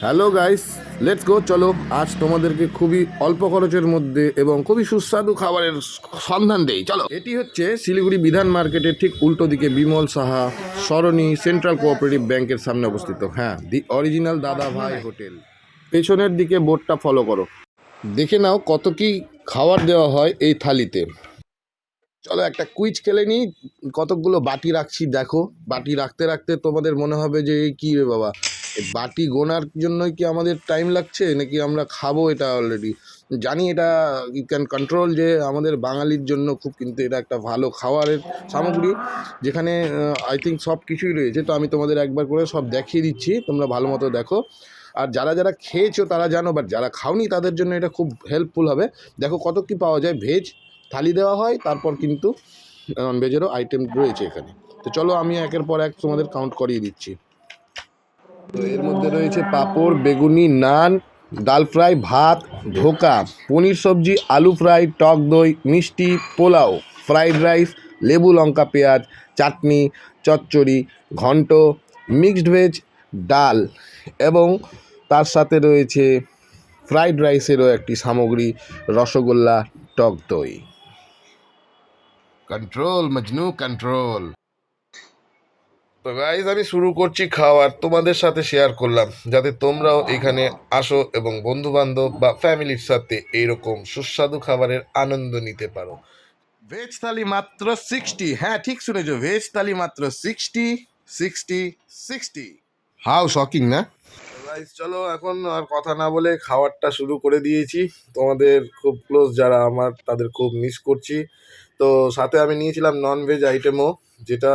Hello guys, let's go. চলো আজ তোমাদেরকে খুবই অল্প খরচের মধ্যে এবং খুবই সুস্বাদু খাবারের সন্ধান দেই। চলো, এটি হচ্ছে শিলিগুড়ি বিধান মার্কেটের ঠিক উল্টো দিকে বিমল সাহা সরণি সেন্ট্রাল কোঅপারেটিভ ব্যাংকের সামনে অবস্থিত। হ্যাঁ, দি অরিজিনাল দাদা ভাই হোটেল। পেছনের দিকে বোর্ডটা ফলো করো, দেখে নাও কত কি খাবার দেওয়া হয় এই থালিতে। চলো একটা কুইজ খেলে নিই। কতকগুলো বাটি রাখছি দেখো। বাটি রাখতে রাখতে তোমাদের মনে হবে যে এই কী রে বাবা, এই বাটি গোনার জন্যই কি আমাদের টাইম লাগছে নাকি আমরা খাবো এটা অলরেডি। জানি এটা ইউ ক্যান কন্ট্রোল, যে আমাদের বাঙালির জন্য খুব, কিন্তু এটা একটা ভালো খাবারের সামগ্রী যেখানে আই থিঙ্ক সব কিছুই রয়েছে। তো আমি তোমাদের একবার করে সব দেখিয়ে দিচ্ছি, তোমরা ভালো মতো দেখো। আর যারা যারা খেয়েছো তারা জানো, বাট যারা খাওনি তাদের জন্য এটা খুব হেল্পফুল হবে। দেখো কত কি পাওয়া যায়। ভেজ থালি দেওয়া হয়, তারপর কিন্তু ননভেজেরও আইটেম রয়েছে এখানে। তো চলো আমি একের পর এক তোমাদের কাউন্ট করিয়ে দিচ্ছি। তো এর মধ্যে রয়েছে পাঁপড়, বেগুনি, নান, ডাল ফ্রাই, ভাত, ধোকা, পনির সবজি, আলু ফ্রাই, টক দই, মিষ্টি, পোলাও, ফ্রাইড রাইস, লেবু লঙ্কা পেঁয়াজ, চাটনি, চচ্চড়ি, ঘন্ট, মিক্সড ভেজ, ডাল এবং তার সাথে রয়েছে ফ্রাইড রাইসেরও একটি সামগ্রী, রসগোল্লা, টক দই। Control Majnu control. তো গাইজ আমি শুরু করছি খাওয়ার, তোমাদের সাথে শেয়ার করলাম যাতে তোমরাও এখানে আসো এবং বন্ধু বান্ধব বা ফ্যামিলির সাথে এইরকম সুস্বাদু খাবারের আনন্দ নিতে পারো। ভেজ থালি মাত্র 60। হ্যাঁ ঠিক শুনেছো, ভেজ থালি মাত্র 60, 60, 60। হাউ শকিং না? গাইজ চলো এখন আর কথা না বলে খাবারটা শুরু করে দিয়েছি। তোমাদের খুব ক্লোজ যারা আমার, তাদের খুব মিস করছি। তো সাথে আমি নিয়েছিলাম নন ভেজ আইটেমও, যেটা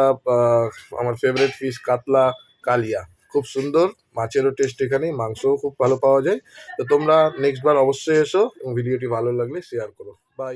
আমার ফেভারিট ফিশ কাতলা কালিয়া, খুব সুন্দর। মাছেরও টেস্ট এখানে, মাংসও খুব ভালো পাওয়া যায়। তো তোমরা নেক্সট বার অবশ্যই এসো এবং ভিডিওটি ভালো লাগলে শেয়ার করো। বাই।